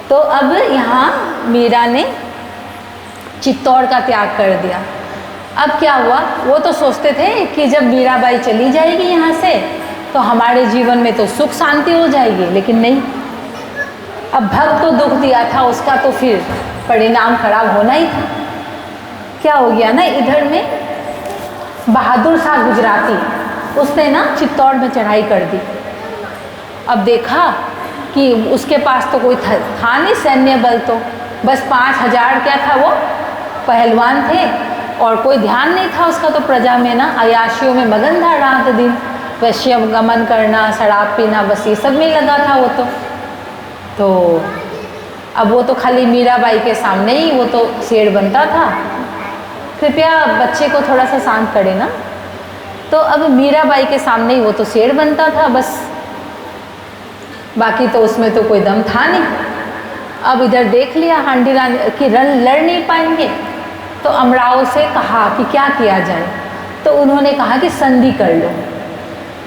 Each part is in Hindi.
तो अब यहाँ मीरा ने चित्तौड़ का त्याग कर दिया। अब क्या हुआ, वो तो सोचते थे कि जब मीराबाई चली जाएगी यहाँ से तो हमारे जीवन में तो सुख शांति हो जाएगी, लेकिन नहीं। अब भक्त को दुख दिया था उसका तो फिर परिणाम खराब होना ही था। क्या हो गया ना, इधर में बहादुर शाह गुजराती उसने ना चित्तौड़ में चढ़ाई कर दी। अब देखा कि उसके पास तो कोई था नहीं सैन्य बल, तो बस 5000 क्या था वो पहलवान थे और कोई ध्यान नहीं था उसका तो प्रजा में ना, अयाशियों में मगन था रात दिन, वैश्य गमन करना, शराब पीना, बस ये सब में लगा था वो तो अब वो तो खाली मीराबाई के सामने ही वो तो शेर बनता था। कृपया बच्चे को थोड़ा सा शांत करें ना। तो अब मीराबाई के सामने ही वो तो शेर बनता था बस, बाकी तो उसमें तो कोई दम था नहीं। अब इधर देख लिया हांडी रानी कि लड़ नहीं पाएंगे, तो अमराओं से कहा कि क्या किया जाए। तो उन्होंने कहा कि संधि कर लो।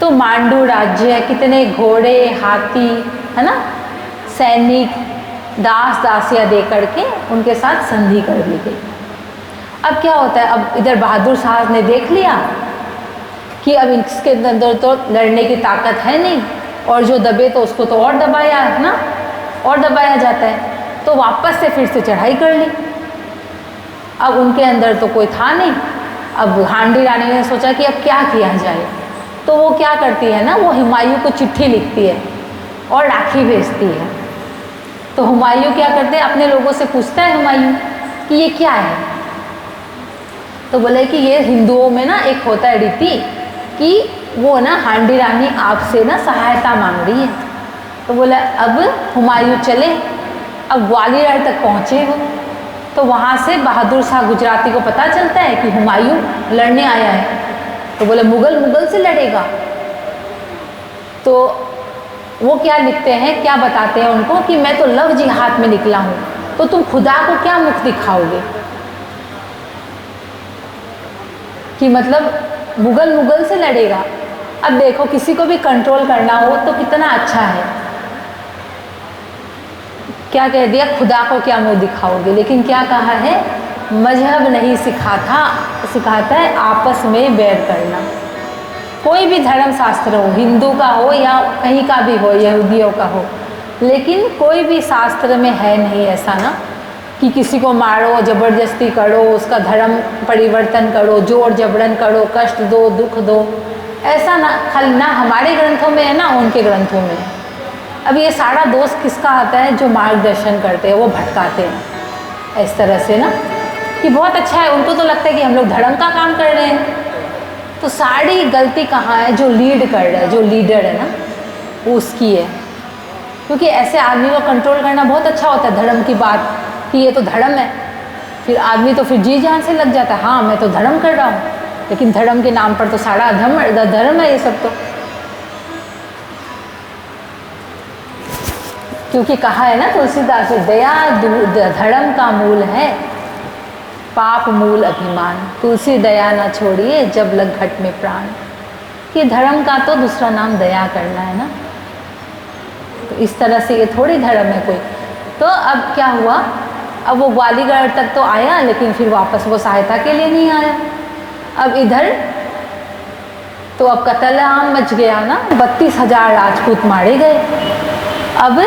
तो मांडू राज्य, कितने घोड़े, हाथी, है ना, सैनिक, दास दासियाँ दे करके उनके साथ संधि कर ली गई। अब क्या होता है, अब इधर बहादुर शाह ने देख लिया कि अब इसके अंदर तो लड़ने की ताकत है नहीं, और जो दबे तो उसको तो और दबाया है ना, और दबाया जाता है। तो वापस से फिर से चढ़ाई कर ली। अब उनके अंदर तो कोई था नहीं। अब हांडी रानी ने सोचा कि अब क्या किया जाए। तो वो क्या करती है ना, वो हुमायूं को चिट्ठी लिखती है और राखी भेजती है। तो हुमायूं क्या करते हैं, अपने लोगों से पूछता है हुमायूं कि ये क्या है। तो बोले कि ये हिंदुओं में ना एक होता है रीति कि वो ना हांडी रानी आपसे ना सहायता मांग रही है। तो बोला अब हुमायूं चले। अब ग्वालियर तक पहुँचे वो, तो वहाँ से बहादुर शाह गुजराती को पता चलता है कि हुमायूं लड़ने आया है। तो बोले मुगल से लड़ेगा। तो वो क्या लिखते हैं, क्या बताते हैं उनको कि मैं तो लव जिहाद में निकला हूँ, तो तुम खुदा को क्या मुख दिखाओगे, कि मतलब मुगल से लड़ेगा। अब देखो किसी को भी कंट्रोल करना हो तो कितना अच्छा है। क्या कह दिया, खुदा को क्या मुंह दिखाओगे, लेकिन क्या कहा है, मजहब नहीं सिखाता है आपस में बैर करना। कोई भी धर्म शास्त्र हो, हिंदू का हो या कहीं का भी हो, यहूदियों का हो, लेकिन कोई भी शास्त्र में है नहीं ऐसा ना कि किसी को मारो, ज़बरदस्ती करो, उसका धर्म परिवर्तन करो, जोर जबरन करो, कष्ट दो, दुख दो, ऐसा ना खाली ना हमारे ग्रंथों में है ना उनके ग्रंथों में। अब ये सारा दोष किसका आता है, जो मार्गदर्शन करते हैं, वो भटकाते हैं इस तरह से ना कि बहुत अच्छा है, उनको तो लगता है कि हम लोग धर्म का काम कर रहे हैं। तो सारी गलती कहाँ है, जो लीड कर रहा है, जो लीडर है ना, वो उसकी है। क्योंकि ऐसे आदमी को कंट्रोल करना बहुत अच्छा होता है, धर्म की बात कि ये तो धर्म है, फिर आदमी तो फिर जी जान से लग जाता है, हाँ मैं तो धर्म कर रहा हूँ, लेकिन धर्म के नाम पर तो सारा धर्म है ये सब। तो क्योंकि कहा है ना तुलसीदास ने, दया धर्म का मूल है, पाप मूल अभिमान, तुलसी दया ना छोड़िए जब लग घट में प्राण। कि धर्म का तो दूसरा नाम दया करना है ना, तो इस तरह से ये थोड़ी धर्म है कोई। तो अब क्या हुआ, अब वो ग्वालियर तक तो आया, लेकिन फिर वापस वो सहायता के लिए नहीं आया। अब इधर तो अब कत्लेआम मच गया ना, 32,000 राजपूत मारे गए। अब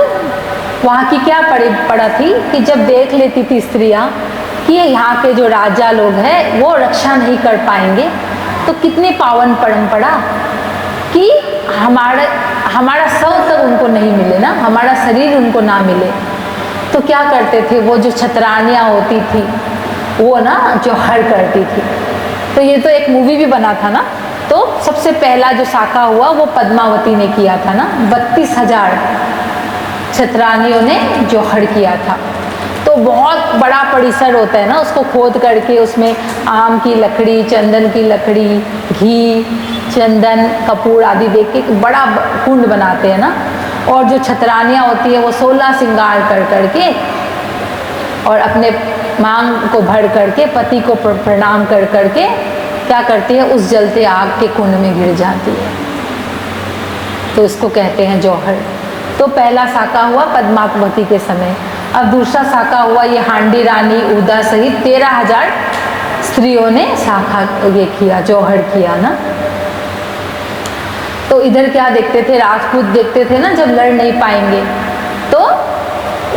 वहाँ की क्या पड़ा थी कि जब देख लेती थी स्त्रियाँ कि यहाँ के जो राजा लोग हैं वो रक्षा नहीं कर पाएंगे, तो कितनी पावन परंपरा कि हमारा शव तक उनको नहीं मिले ना, हमारा शरीर उनको ना मिले, तो क्या करते थे, वो जो छतरानियाँ होती थी वो ना जौहर करती थी। तो ये तो एक मूवी भी बना था ना, तो सबसे पहला जो साका हुआ वो पद्मावती ने किया था ना, 32,000 छतरानियों ने जौहर किया था। तो बहुत बड़ा परिसर होता है ना, उसको खोद करके उसमें आम की लकड़ी, चंदन की लकड़ी, घी, चंदन, कपूर आदि देख के बड़ा कुंड बनाते हैं ना, और जो छतरानियाँ होती है वो 16 श्रृंगार कर करके और अपने मांग को भर करके पति को प्रणाम कर करके क्या करती है, उस जलते आग के कुंड में गिर जाती है। तो इसको कहते हैं जौहर। तो पहला साका हुआ पद्मावती के समय। अब दूसरा साका हुआ ये हांडी रानी उदा सहित 13,000 स्त्रियों ने साका ये किया, जौहर किया ना। तो इधर क्या देखते थे, राजपूत देखते थे ना जब लड़ नहीं पाएंगे तो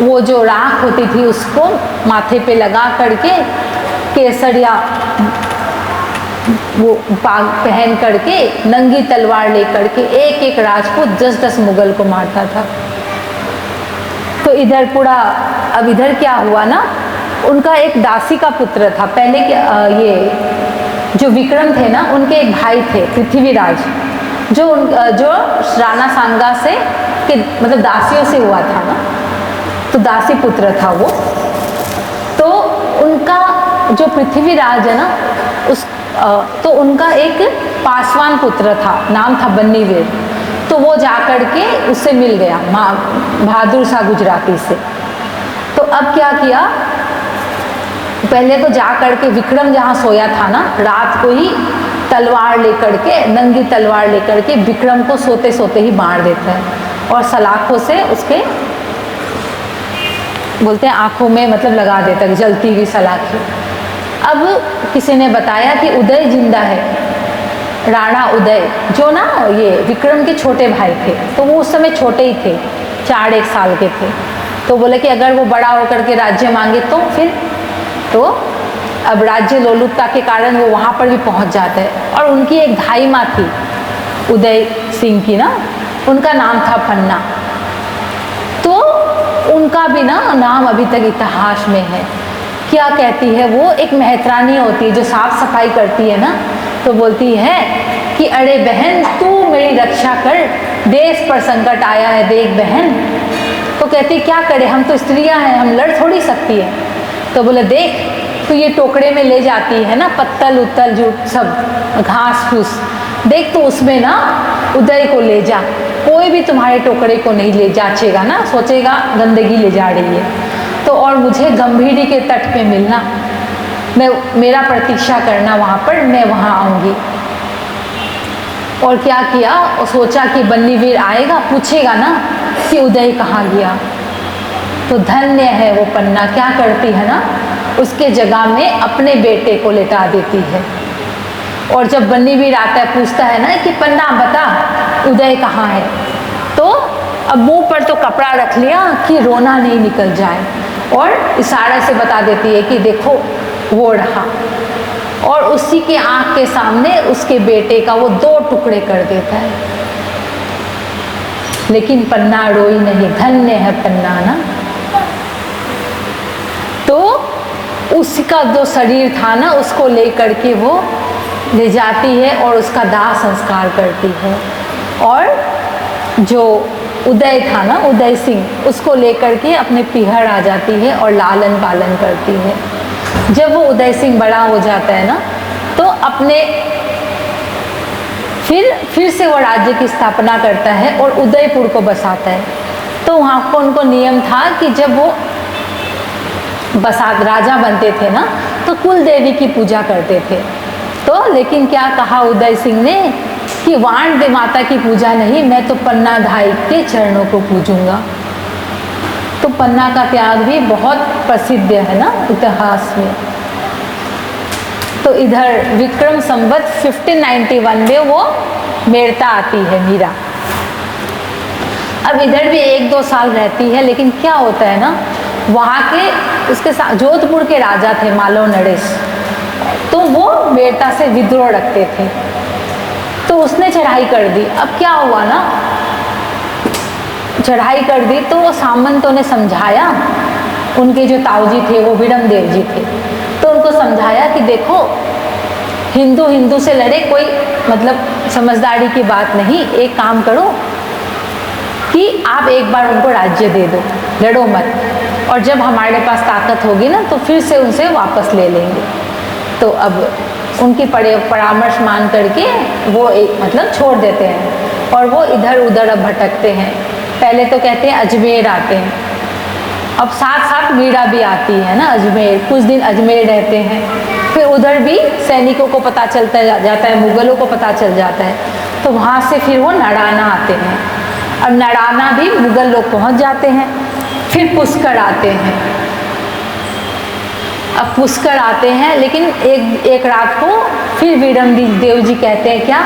वो जो राख होती थी उसको माथे पे लगा करके केसर या वो पाग पहन करके नंगी तलवार लेकर के एक एक राजपूत 10-10 मुगल को मारता था। तो इधर पूरा, अब इधर क्या हुआ ना, उनका एक दासी का पुत्र था पहले के, ये जो विक्रम थे ना उनके एक भाई थे पृथ्वीराज, जो राणा सांगा से के मतलब दासियों से हुआ था ना, तो दासी पुत्र था वो। तो उनका जो पृथ्वीराज है ना तो उनका एक पासवान पुत्र था, नाम था बन्नीवीर। तो वो जाकर के उससे मिल गया बहादुर शाह गुजराती से। तो अब क्या किया, पहले तो जा करके विक्रम जहाँ सोया था ना, रात को ही तलवार लेकर के, नंगी तलवार लेकर के विक्रम को सोते सोते ही मार देता है और सलाखों से उसके बोलते हैं आंखों में मतलब लगा देता है, जलती हुई सलाखें। अब किसी ने बताया कि उदय जिंदा है, राणा उदय, जो ना ये विक्रम के छोटे भाई थे। तो वो उस समय छोटे ही थे, 4-1 साल के थे। तो बोले कि अगर वो बड़ा होकर के राज्य मांगे तो फिर, तो अब राज्य लोलुपता के कारण वो वहाँ पर भी पहुँच जाते हैं। और उनकी एक धाई माँ थी उदय सिंह की ना, उनका नाम था पन्ना। तो उनका भी ना नाम अभी तक इतिहास में है। क्या कहती है वो, एक मेहतरानी होती है जो साफ सफाई करती है ना, तो बोलती है कि अरे बहन तू मेरी रक्षा कर, देश पर संकट आया है देख बहन। तो कहती क्या करे, हम तो स्त्रियां हैं, हम लड़ थोड़ी सकती है। तो बोले देख तो ये टोकरे में ले जाती है ना पत्तल उत्तल जूट सब घास फूस, देख तो उसमें ना उदय को ले जा, कोई भी तुम्हारे टोकरे को नहीं ले जाचेगा ना, सोचेगा गंदगी ले जा रही है। तो और मुझे गंभीरी के तट पे मिलना, मैं मेरा प्रतीक्षा करना वहाँ पर, मैं वहाँ आऊँगी। और क्या किया, और सोचा कि बन्नीवीर आएगा, पूछेगा ना कि उदय कहाँ गया। तो धन्य है वो पन्ना, क्या करती है ना, उसके जगह में अपने बेटे को लेटा देती है। और जब बन्नीवीर आता है पूछता है ना कि पन्ना बता उदय कहाँ है, तो अब मुंह पर तो कपड़ा रख लिया कि रोना नहीं निकल जाए, और इशारे से बता देती है कि देखो वो रहा। और उसी के आंख के सामने उसके बेटे का वो 2 टुकड़े कर देता है। लेकिन पन्ना रोई नहीं, धन्य है पन्ना ना। तो उसका जो शरीर था ना उसको लेकर के वो ले जाती है और उसका दाह संस्कार करती है। और जो उदय था ना, उदय सिंह, उसको लेकर के अपने पिहर आ जाती है और लालन पालन करती है। जब वो उदय सिंह बड़ा हो जाता है ना, तो अपने फिर से वो राज्य की स्थापना करता है और उदयपुर को बसाता है। तो वहाँ को उनको नियम था कि जब वो राजा बनते थे ना, तो कुल देवी की पूजा करते थे। तो लेकिन क्या कहा उदय सिंह ने कि वाण दे माता की पूजा नहीं, मैं तो पन्ना धाई के चरणों को पूजूंगा। तो पन्ना का त्याग भी बहुत प्रसिद्ध है ना इतिहास में। तो इधर विक्रम संवत 1591 में वो मेरता आती है मीरा। अब इधर भी 1-2 साल रहती है, लेकिन क्या होता है ना, वहाँ के उसके साथ जोधपुर के राजा थे मालव नरेश, तो वो मेरता से विद्रोह रखते थे। तो उसने चढ़ाई कर दी। अब क्या हुआ ना, चढ़ाई कर दी तो वो सामंतों ने समझाया, उनके जो ताऊजी थे वो विरमदेव जी थे, तो उनको समझाया कि देखो हिंदू हिंदू से लड़े, कोई मतलब समझदारी की बात नहीं, एक काम करो कि आप एक बार उनको राज्य दे दो, लड़ो मत, और जब हमारे पास ताकत होगी ना तो फिर से उनसे वापस ले लेंगे। तो अब उनकी परामर्श मान करके वो मतलब छोड़ देते हैं और वो इधर उधर अब भटकते हैं। पहले तो कहते हैं अजमेर आते हैं, अब साथ साथ मीरा भी आती है ना अजमेर, कुछ दिन अजमेर रहते हैं। फिर उधर भी सैनिकों को पता चलता जाता है, मुगलों को पता चल जाता है, तो वहाँ से फिर वो नड़ाना आते हैं। अब नड़ाना भी मुगल लोग पहुँच जाते हैं। फिर पुष्कर आते हैं। अब पुष्कर आते हैं, लेकिन एक रात को फिर विरम देव जी कहते हैं क्या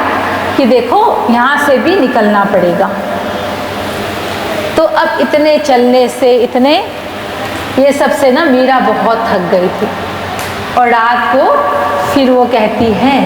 कि देखो यहाँ से भी निकलना पड़ेगा। तो अब इतने चलने से, इतने ये सब से ना मीरा बहुत थक गई थी, और रात को फिर वो कहती है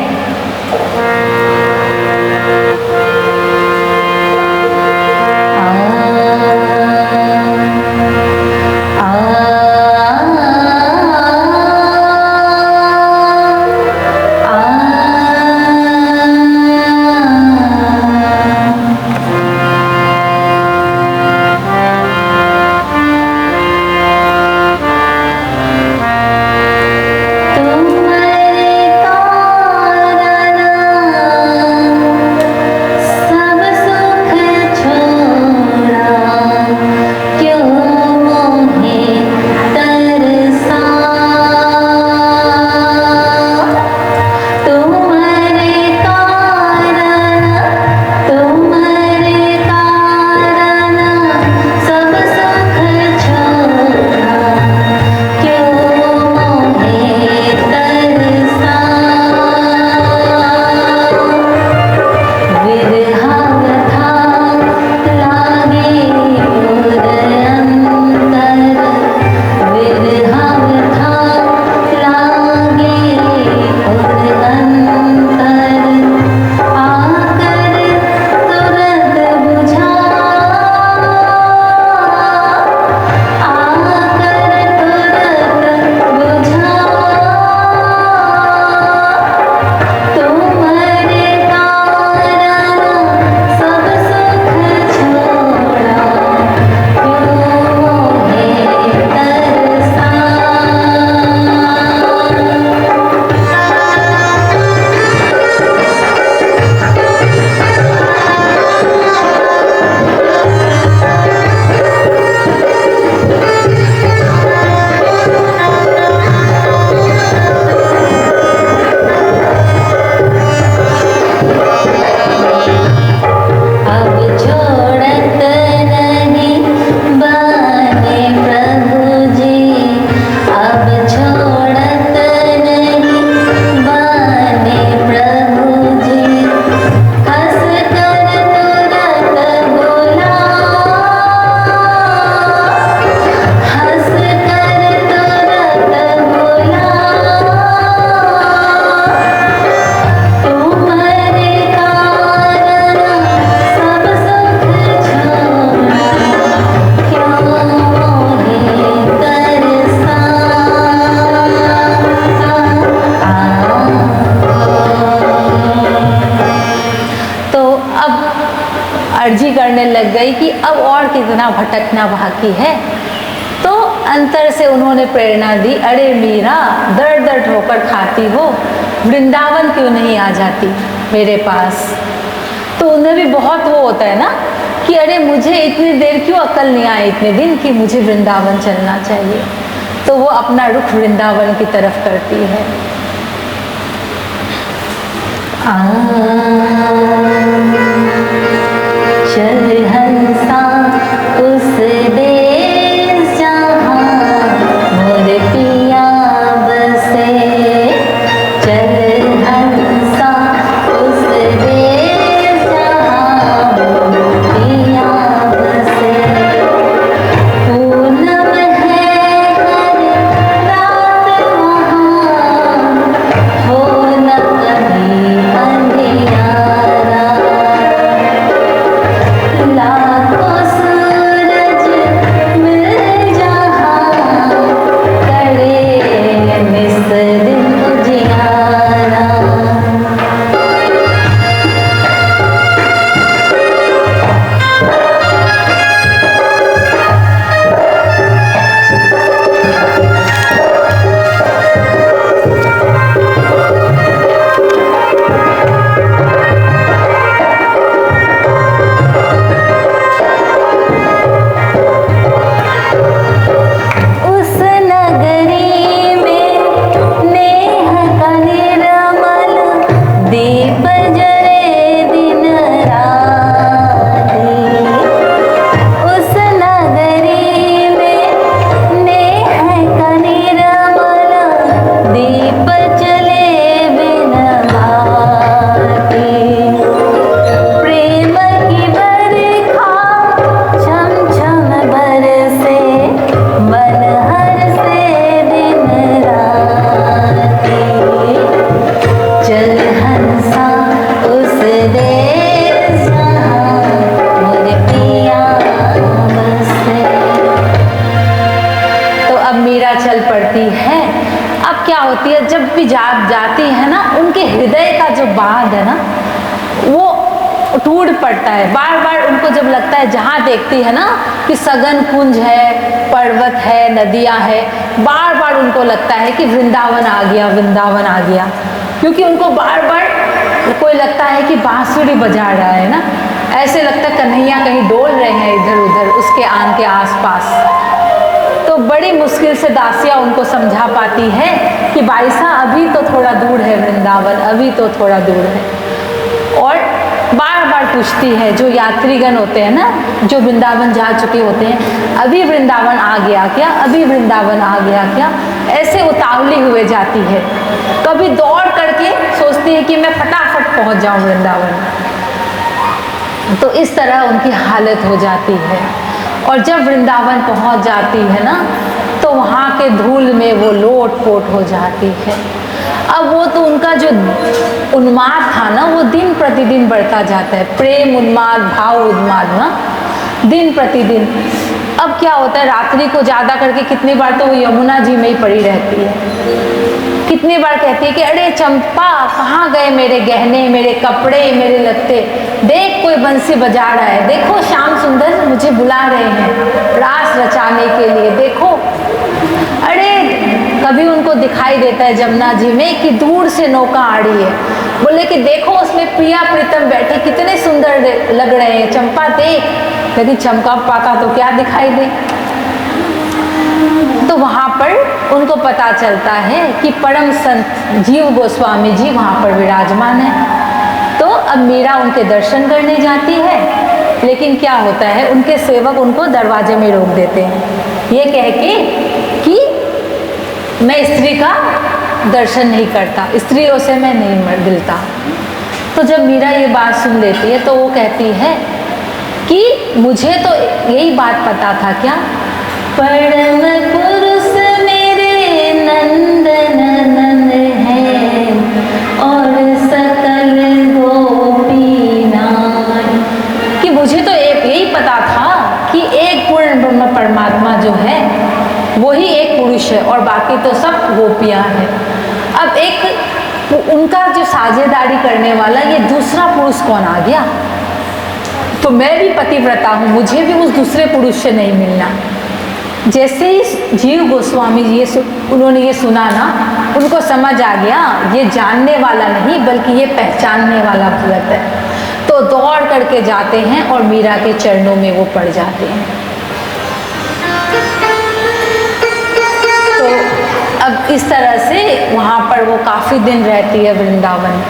अर्जी करने लग गई कि अब और कितना भटकना बाकी है। तो अंतर से उन्होंने प्रेरणा दी, अरे मीरा दर दर ठोकर खाती हो, वृंदावन क्यों नहीं आ जाती मेरे पास। तो उन्हें भी बहुत वो होता है ना कि अरे मुझे इतनी देर क्यों अकल नहीं आई इतने दिन कि मुझे वृंदावन चलना चाहिए। तो वो अपना रुख वृंदावन की तरफ करती है। चल हंसा उस देश जहाँ मोर पिया बसे, चल हंसा उस देश जहाँ मोर पिया बसे। पूनम है हर रात वहाँ, हो न कभी अंधियारा। लाखों मीरा चल पड़ती है। अब क्या होती है, जब भी जाती है ना, उनके हृदय का जो बांध है ना वो टूट पड़ता है। बार बार उनको जब लगता है, जहाँ देखती है ना कि सघन कुंज है, पर्वत है, नदियाँ है, बार बार उनको लगता है कि वृंदावन आ गया, वृंदावन आ गया। क्योंकि उनको बार बार कोई लगता है कि बांसुरी बजा रहा है ना, ऐसे लगता है कन्हैया कहीं डोल रहे हैं इधर उधर उसके आन के आसपास। तो बड़ी मुश्किल से दासिया उनको समझा पाती है कि भाई साहब अभी तो थोड़ा दूर है वृंदावन, अभी तो थोड़ा दूर है। और बार बार पूछती है, जो यात्रीगण होते हैं ना, जो वृंदावन जा चुके होते हैं, अभी वृंदावन आ गया क्या, अभी वृंदावन आ गया क्या, ऐसे उतावली हुए जाती है। कभी दौड़ करके सोचती है कि मैं फटाफट पहुंच जाऊं वृंदावन। तो इस तरह उनकी हालत हो जाती है। और जब वृंदावन पहुंच जाती है ना, तो वहाँ के धूल में वो लोट पोट हो जाती है। अब वो तो उनका जो उन्माद था ना, वो दिन प्रतिदिन बढ़ता जाता है, प्रेम उन्माद, भाव उन्माद ना, दिन प्रतिदिन। अब क्या होता है, रात्रि को ज़्यादा करके कितनी बार तो वो यमुना जी में ही पड़ी रहती है। कितनी बार कहती है कि अरे चंपा, कहाँ गए मेरे गहने, मेरे कपड़े, मेरे लत्ते, देख कोई बंसी बजा रहा है, देखो श्याम सुंदर मुझे बुला रहे हैं रास रचाने के लिए, देखो। अरे कभी उनको दिखाई देता है जमुना जी में कि दूर से नौका आ रही है, बोले कि देखो उसमें प्रिया प्रीतम बैठे, कितने सुंदर लग रहे हैं, चंपा देख। लेकिन चंपा का तो क्या दिखाई दे। तो वहाँ पर उनको पता चलता है कि परम संत जीव गोस्वामी जी वहाँ पर विराजमान है। तो अब मीरा उनके दर्शन करने जाती है, लेकिन क्या होता है, उनके सेवक उनको दरवाजे में रोक देते हैं, ये कह के कि मैं स्त्री का दर्शन नहीं करता, स्त्रियों से मैं नहीं मिलता। तो जब मीरा ये बात सुन लेती है तो वो कहती है कि मुझे तो यही बात पता था क्या, परम पुरुष मेरे नंदन नंद है और सकल गोपी नाय, कि मुझे तो यही पता था कि एक पूर्ण ब्रह्म परमात्मा जो है वही एक पुरुष है और बाकी तो सब गोपियां हैं। अब एक उनका जो साझेदारी करने वाला ये दूसरा पुरुष कौन आ गया, तो मैं भी पतिव्रता हूँ, मुझे भी उस दूसरे पुरुष से नहीं मिलना। जैसे ही जीव गोस्वामी जी उन्होंने ये सुना ना, उनको समझ आ गया ये जानने वाला नहीं बल्कि ये पहचानने वाला भगत है। तो दौड़ करके जाते हैं और मीरा के चरणों में वो पड़ जाते हैं। तो अब इस तरह से वहाँ पर वो काफ़ी दिन रहती है वृंदावन।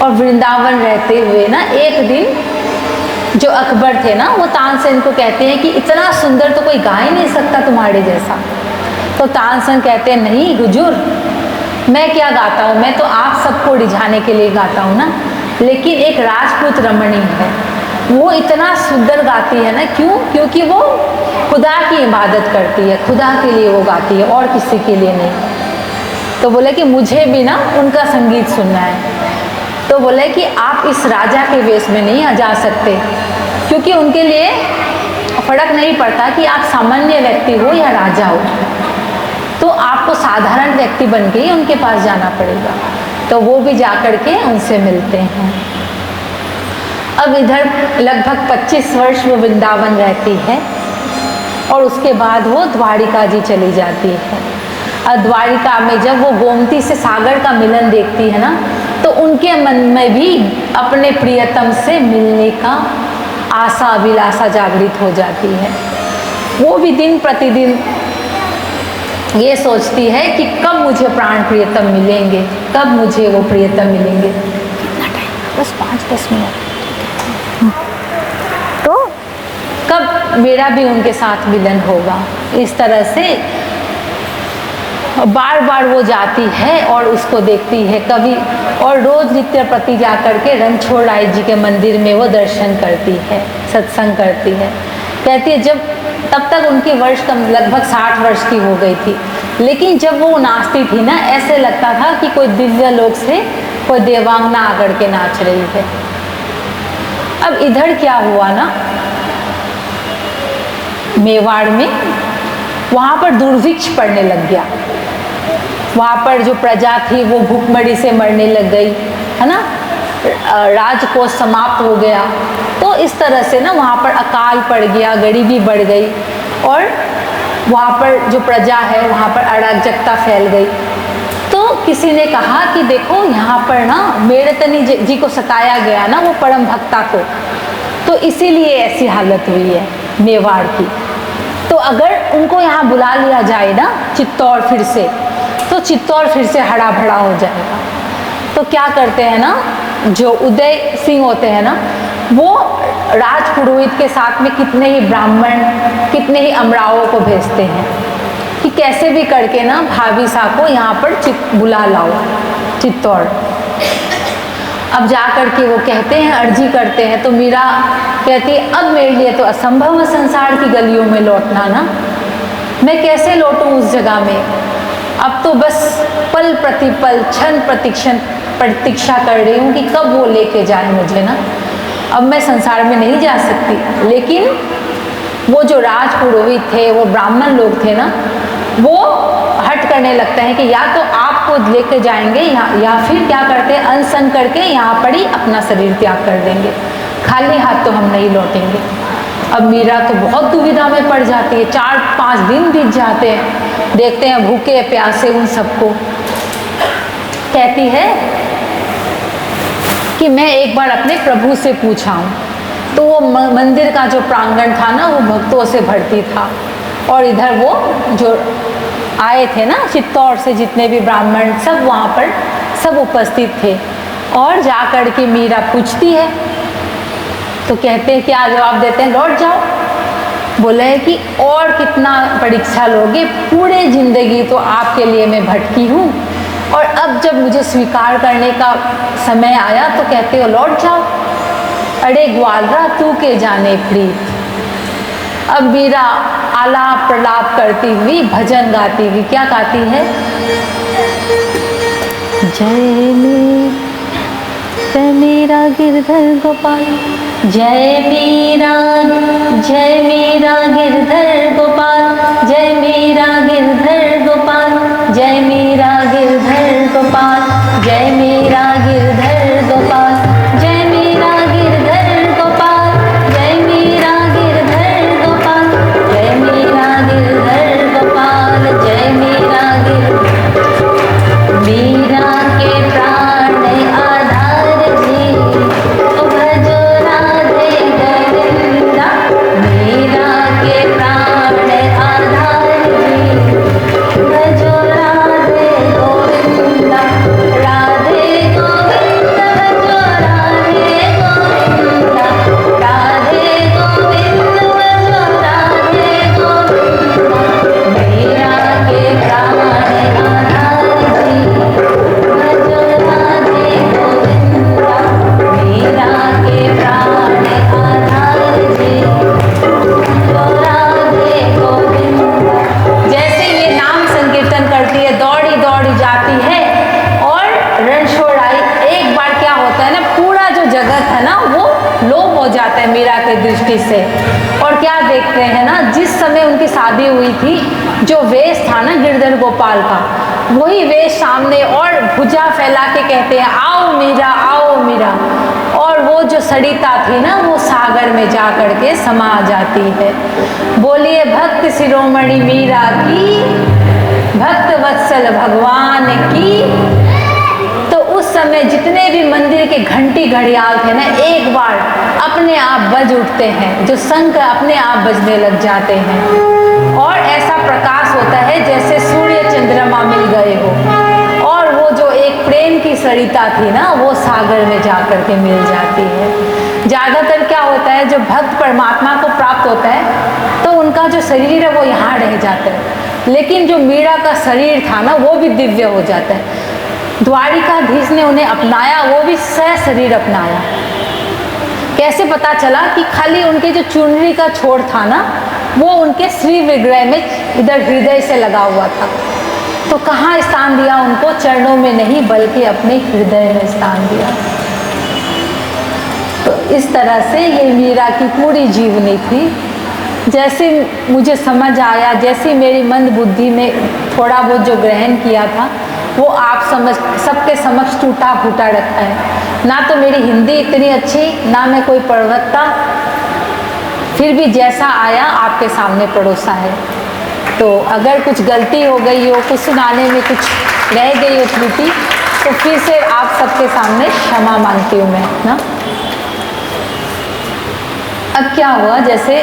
और वृंदावन रहते हुए ना एक दिन जो अकबर थे ना, वो तानसेन को कहते हैं कि इतना सुंदर तो कोई गा ही नहीं सकता तुम्हारे जैसा। तो तानसेन कहते हैं नहीं हुजूर, मैं क्या गाता हूँ, मैं तो आप सबको रिझाने के लिए गाता हूँ ना, लेकिन एक राजपूत रमणी है, वो इतना सुंदर गाती है ना। क्यों? क्योंकि वो खुदा की इबादत करती है, खुदा के लिए वो गाती है और किसी के लिए नहीं। तो बोले कि मुझे भी ना उनका संगीत सुनना है। तो बोले कि आप इस राजा के वेश में नहीं जा सकते, क्योंकि उनके लिए फर्क नहीं पड़ता कि आप सामान्य व्यक्ति हो या राजा हो, तो आपको साधारण व्यक्ति बन के ही उनके पास जाना पड़ेगा। तो वो भी जा कर के उनसे मिलते हैं। अब इधर लगभग 25 वर्ष वो वृंदावन रहती है और उसके बाद वो द्वारिका जी चली जाती है। और द्वारिका में जब वो गोमती से सागर का मिलन देखती है ना, तो उनके मन में भी अपने प्रियतम से मिलने का आशा अभिलाषा जागृत हो जाती है। वो भी दिन प्रतिदिन ये सोचती है कि कब मुझे प्राण प्रियतम मिलेंगे, कब मुझे वो प्रियतम मिलेंगे। कितना टाइम? बस 5-10 मिनट। तो कब मेरा भी उनके साथ मिलन होगा। इस तरह से बार बार वो जाती है और उसको देखती है कभी, और रोज नित्य प्रति जा करके रणछोड़ राय जी के मंदिर में वो दर्शन करती है, सत्संग करती है। कहती है जब तब तक उनकी वर्ष कम लगभग 60 वर्ष की हो गई थी, लेकिन जब वो नाचती थी ना, ऐसे लगता था कि कोई दिव्य लोक से कोई देवांगना आकर के नाच रही है। अब इधर क्या हुआ ना, मेवाड़ में वहाँ पर पर दुर्भिक्ष पड़ने लग गया। वहाँ पर जो प्रजा थी वो भूखमरी से मरने लग गई, है ना, राजकोष समाप्त हो गया। तो इस तरह से ना वहाँ पर अकाल पड़ गया, गरीबी बढ़ गई और वहाँ पर जो प्रजा है वहाँ पर अराजकता फैल गई। तो किसी ने कहा कि देखो यहाँ पर ना मेड़तनी जी को सताया गया ना, वो परम भक्ता को, तो इसीलिए ऐसी हालत हुई है मेवाड़ की। तो अगर उनको यहाँ बुला लिया जाए ना चित्तौड़ फिर से, तो चित्तौड़ फिर से हरा भरा हो जाएगा। तो क्या करते हैं ना, जो उदय सिंह होते हैं ना, वो राजपुरोहित के साथ में कितने ही ब्राह्मण, कितने ही अमराओं को भेजते हैं कि कैसे भी करके ना भाभी सा को यहाँ पर बुला लाओ चित्तौड़। अब जा कर के वो कहते हैं, अर्जी करते हैं, तो मीरा कहती है अब मेरे लिए तो असंभव है संसार की गलियों में लौटना ना, मैं कैसे लौटूं उस जगह में। अब तो बस पल प्रतिपल क्षण प्रतिक्षण प्रतीक्षा कर रही हूँ कि कब वो लेके जाए मुझे ना, अब मैं संसार में नहीं जा सकती। लेकिन वो जो राजपुरोहित थे, वो ब्राह्मण लोग थे ना, वो हट करने लगते हैं कि या तो आपको लेके जाएंगे या फिर क्या करते हैं, अनशन करके यहाँ पर ही अपना शरीर त्याग कर देंगे, खाली हाथ तो हम नहीं लौटेंगे। अब मीरा तो बहुत दुविधा में पड़ जाती है। 4-5 दिन बीत जाते हैं, देखते हैं भूखे प्यासे उन सबको। कहती है कि मैं एक बार अपने प्रभु से पूछा हूँ। तो वो मंदिर का जो प्रांगण था ना वो भक्तों से भरती था, और इधर वो जो आए थे ना चित्तौड़ से जितने भी ब्राह्मण, सब वहाँ पर सब उपस्थित थे। और जा कर के मीरा पूछती है, तो कहते हैं, क्या जवाब देते हैं, लौट जाओ। बोले कि और कितना परीक्षा लोगे, पूरे जिंदगी तो आपके लिए मैं भटकी हूँ, और अब जब मुझे स्वीकार करने का समय आया तो कहते हो लौट जाओ। अरे ग्वालरा तू के जाने प्रीत। अब मीरा आलाप प्रलाप करती हुई भजन गाती हुई क्या गाती है, जय मेरा गिरधर गोपाल, जय मेरा गिरधर गोपाल, जय मेरा गिरधर गोपाल, जय मेरा गिरधर गोपाल, जय मेरा गिरधर गोपाल, जय मेरा गिरधर गोपाल, जय मेरा गिरधर गोपाल, जय मेरा गिरधर गोपाल, जय मेरा मीरा के प्राण आधार जी, तो भजो राधे गोविंदा, मीरा के प्राण आधार जी, भजो राधे गोविंदा, राधे गोविंद भजो राधे गोविंदा, राधे गोविंद भजो राधे गोविंदा, मीरा के प्राण आधार जी, भजो राधे गोविंदा, मीरा के प्राण आधार जी, भजो राधे गोविंदा। जैसे ये नाम संकीर्तन करती है, दौड़ी दौड़ी जाती है और रणछोड़ाई। एक बार क्या होता है ना, पूरा जो जगत है ना वो लोप हो जाता है मीरा की दृष्टि से। और क्या देखते हैं ना, जिस समय उनकी शादी हुई थी, जो वेश था ना गिरधर गोपाल का, वही वेश सामने, और भुजा फैला के कहते हैं आओ मीरा, आओ मीरा। और वो जो सरिता थी ना वो सागर में जा करके समा जाती है। बोलिए भक्त शिरोमणि मीरा की, भक्त वत्सल भगवान की। तो उस समय जितने भी मंदिर के घंटी घड़ियाल थे ना, एक बार अपने आप बज उठते हैं, जो शंख अपने आप बजने लग जाते हैं, और ऐसा प्रकाश होता है जैसे सूर्य चंद्रमा मिल गए हो। और वो जो एक प्रेम की सरिता थी ना वो सागर में जा करके मिल जाती है। ज़्यादातर क्या होता है, जो भक्त परमात्मा को प्राप्त होता है तो उनका जो शरीर है वो यहाँ रह जाता है, लेकिन जो मीरा का शरीर था ना वो भी दिव्य हो जाता है। द्वारिकाधीश ने उन्हें अपनाया, वो भी शरीर अपनाया। कैसे पता चला कि खाली उनके जो चुनरी का छोर था ना वो उनके श्री विग्रह में इधर हृदय से लगा हुआ था। तो कहाँ स्थान दिया उनको, चरणों में नहीं बल्कि अपने हृदय में स्थान दिया। तो इस तरह से ये मीरा की पूरी जीवनी थी। जैसे मुझे समझ आया, जैसी मेरी मंद बुद्धि में थोड़ा बहुत जो ग्रहण किया था वो आप सबके समक्ष टूटा फूटा रखा है। ना तो मेरी हिंदी इतनी अच्छी, ना मैं कोई प्रवक्ता, फिर भी जैसा आया आपके सामने परोसा है। तो अगर कुछ गलती हो गई हो, कुछ सुनाने में कुछ रह गई हो त्रुटि, तो फिर से आप सबके सामने क्षमा मांगती हूँ मैं ना। अब क्या हुआ, जैसे